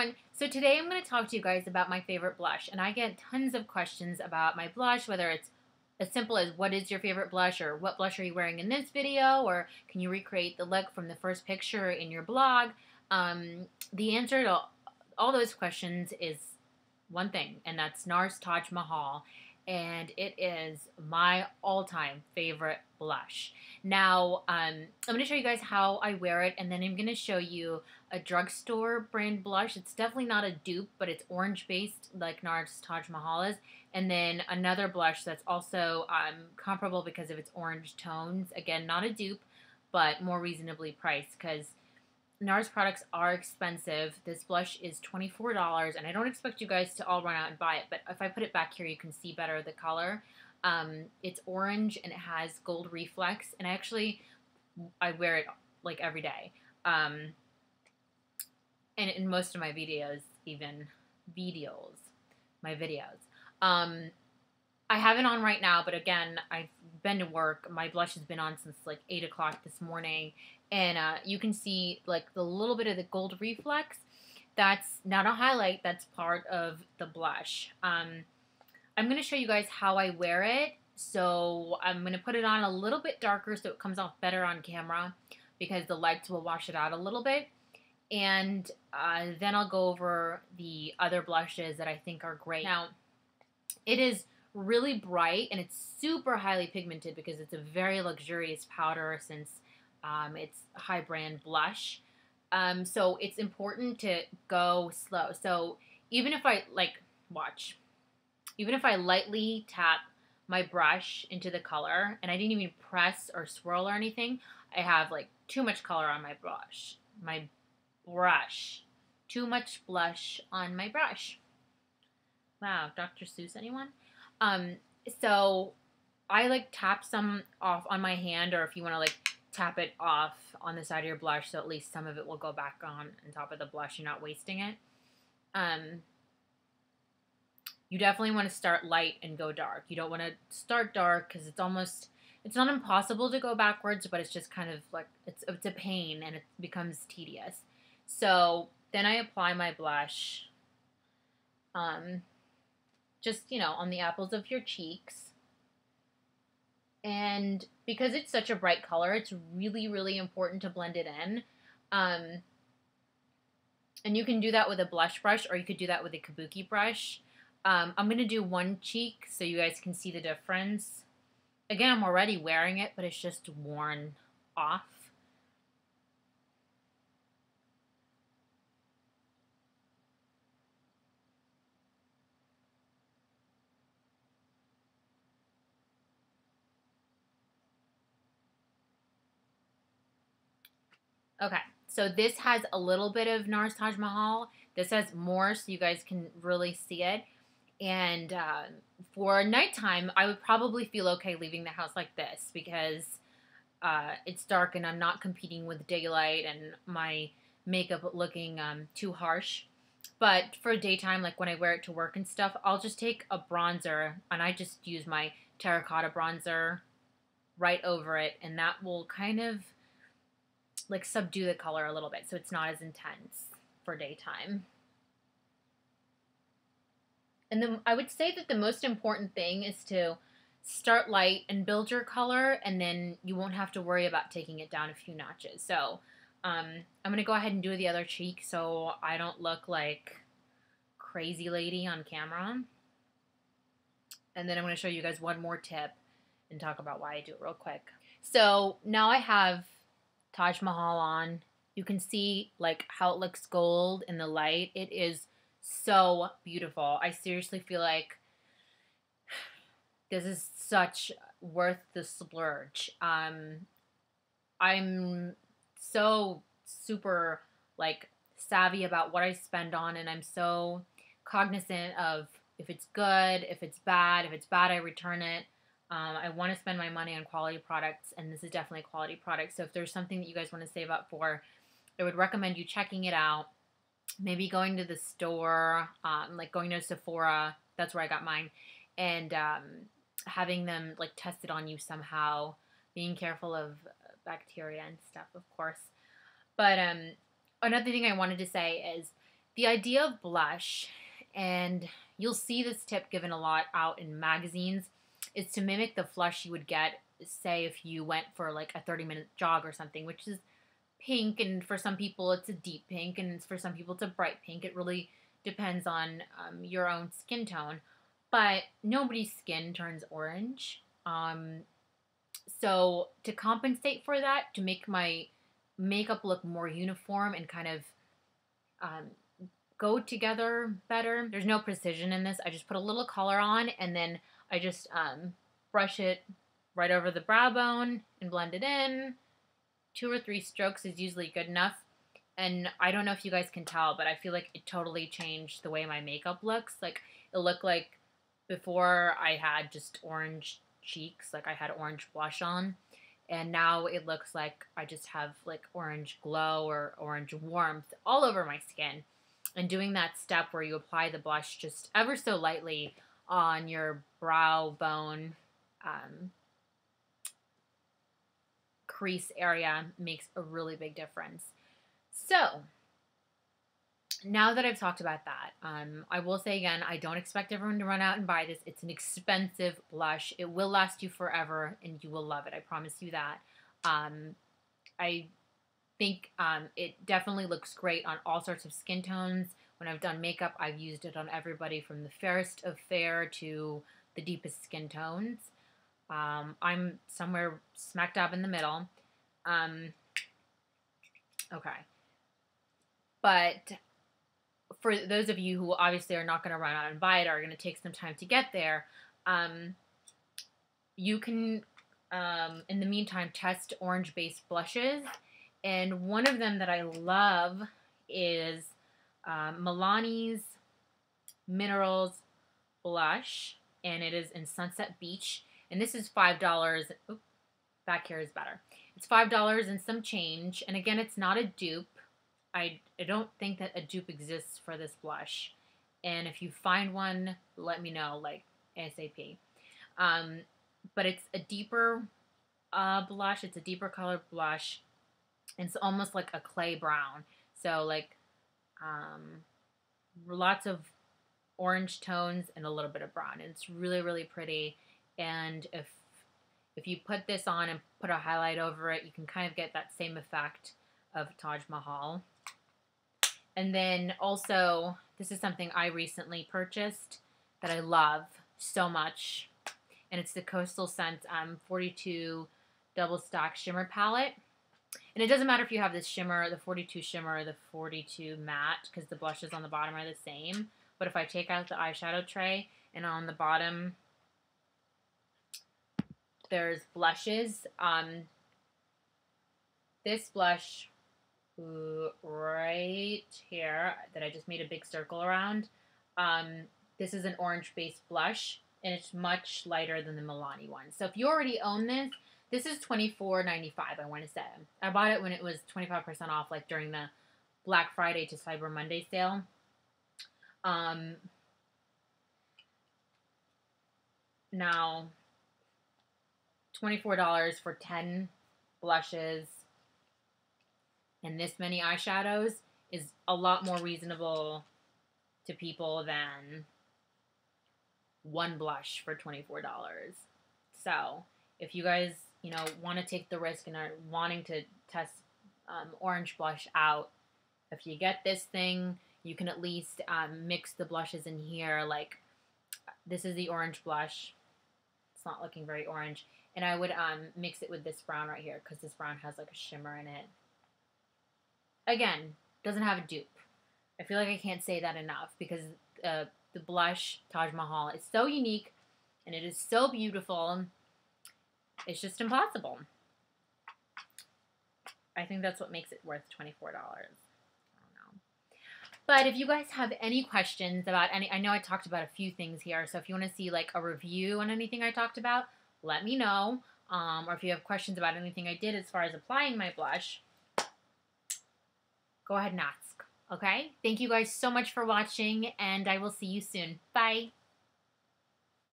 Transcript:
everyone. So today I'm going to talk to you guys about my favorite blush, and I get tons of questions about my blush, whether it's as simple as what is your favorite blush, or what blush are you wearing in this video, or can you recreate the look from the first picture in your blog. The answer to all those questions is one thing, and that's NARS Taj Mahal, and it is my all-time favorite blush. Now, I'm going to show you guys how I wear it, and then I'm going to show you a drugstore brand blush. It's definitely not a dupe, but it's orange-based like NARS Taj Mahal is, and then another blush that's also comparable because of its orange tones. Again, not a dupe, but more reasonably priced because NARS products are expensive. This blush is $24, and I don't expect you guys to all run out and buy it, but if I put it back here, you can see better the color. It's orange, and it has gold reflex, and I wear it like every day. And in most of my videos, my videos. I have it on right now, but again, I've been to work. My blush has been on since like 8 o'clock this morning, and you can see like the little bit of the gold reflex. That's not a highlight, that's part of the blush. I'm going to show you guys how I wear it. So I'm going to put it on a little bit darker so it comes off better on camera because the lights will wash it out a little bit. And then I'll go over the other blushes that I think are great. Now, it is really bright, and it's super highly pigmented because it's a very luxurious powder since it's a high brand blush. So it's important to go slow. So even if I even if I lightly tap my brush into the color, and I didn't even press or swirl or anything, I have like too much color on my brush. Too much blush on my brush. Wow, Dr. Seuss, anyone? So I like tap some off on my hand, or if you want to like tap it off on the side of your blush so at least some of it will go back on top of the blush. You're not wasting it. You definitely want to start light and go dark. You don't want to start dark because it's not impossible to go backwards, but it's just kind of like, it's a pain and it becomes tedious. So then I apply my blush, just, on the apples of your cheeks. And because it's such a bright color, it's really, really important to blend it in. And you can do that with a blush brush, or you could do that with a kabuki brush. I'm going to do one cheek so you guys can see the difference. Again, I'm already wearing it, but it's just worn off. Okay, so this has a little bit of NARS Taj Mahal. This has more, so you guys can really see it. And for nighttime, I would probably feel okay leaving the house like this because it's dark and I'm not competing with daylight and my makeup looking too harsh. But for daytime, like when I wear it to work and stuff, I'll just take a bronzer, and I just use my Terracotta bronzer right over it, and that will kind of like subdue the color a little bit so it's not as intense for daytime. And then I would say that the most important thing is to start light and build your color, and then you won't have to worry about taking it down a few notches. So I'm going to go ahead and do the other cheek so I don't look like crazy lady on camera. And then I'm going to show you guys one more tip and talk about why I do it real quick. So now I have Taj Mahal on. You can see like how it looks gold in the light. It is so beautiful. I seriously feel like this is such worth the splurge. I'm so super like savvy about what I spend on, and I'm so cognizant of if it's good, if it's bad. If it's bad, I return it. I want to spend my money on quality products, and this is definitely a quality product. So if there's something that you guys want to save up for, I would recommend you checking it out. Maybe going to the store, like going to Sephora, that's where I got mine, and having them like test it on you somehow, being careful of bacteria and stuff, of course. But another thing I wanted to say is The idea of blush, and you'll see this tip given a lot out in magazines, is to mimic the flush you would get, say, if you went for like a 30-minute jog or something, which is pink, and for some people it's a deep pink, and for some people it's a bright pink. It really depends on your own skin tone, but nobody's skin turns orange. So to compensate for that, to make my makeup look more uniform and kind of go together better, there's no precision in this. I just put a little color on, and then I just brush it right over the brow bone and blend it in. 2 or 3 strokes is usually good enough. And I don't know if you guys can tell, but I feel like it totally changed the way my makeup looks. Like, it looked like before I had just orange cheeks, like I had orange blush on. And now it looks like I just have like orange glow or orange warmth all over my skin. And doing that step where you apply the blush just ever so lightly on your brow bone crease area makes a really big difference. So now that I've talked about that, I will say again, I don't expect everyone to run out and buy this. It's an expensive blush. It will last you forever, and you will love it. I promise you that. I think it definitely looks great on all sorts of skin tones. When I've done makeup, I've used it on everybody from the fairest of fair to the deepest skin tones. I'm somewhere smack dab in the middle. Okay. But for those of you who obviously are not going to run out and buy it, or are going to take some time to get there, you can, in the meantime, test orange-based blushes. And one of them that I love is Milani's Minerals Blush, and it is in Sunset Beach. And this is $5. Oop, back here is better. It's $5 and some change. And again, it's not a dupe. I don't think that a dupe exists for this blush. And if you find one, let me know, like ASAP. But it's a deeper blush. It's a deeper colored blush. And it's almost like a clay brown. So like lots of orange tones and a little bit of brown. And it's really, really pretty. And if you put this on and put a highlight over it, you can kind of get that same effect of Taj Mahal. And then also, this is something I recently purchased that I love so much. And it's the Coastal Scents 42 Double Stack Shimmer Palette. And it doesn't matter if you have this shimmer, the 42 shimmer, or the 42 matte, because the blushes on the bottom are the same. But if I take out the eyeshadow tray, and on the bottom there's blushes. This blush right here that I just made a big circle around, this is an orange-based blush, and it's much lighter than the Milani one. So if you already own this, this is $24.95, I want to say. I bought it when it was 25% off, like during the Black Friday to Cyber Monday sale. Now, $24 for 10 blushes and this many eyeshadows is a lot more reasonable to people than one blush for $24. So if you guys, want to take the risk and are wanting to test orange blush out, if you get this thing, you can at least mix the blushes in here. Like, this is the orange blush. It's not looking very orange. And I would mix it with this brown right here, because this brown has like a shimmer in it. Again, doesn't have a dupe. I feel like I can't say that enough, because the blush Taj Mahal is so unique and it is so beautiful. It's just impossible. I think that's what makes it worth $24. I don't know. But if you guys have any questions about I know I talked about a few things here, so if you want to see like a review on anything I talked about, let me know. Or if you have questions about anything I did as far as applying my blush, go ahead and ask. Okay? Thank you guys so much for watching, and I will see you soon. Bye!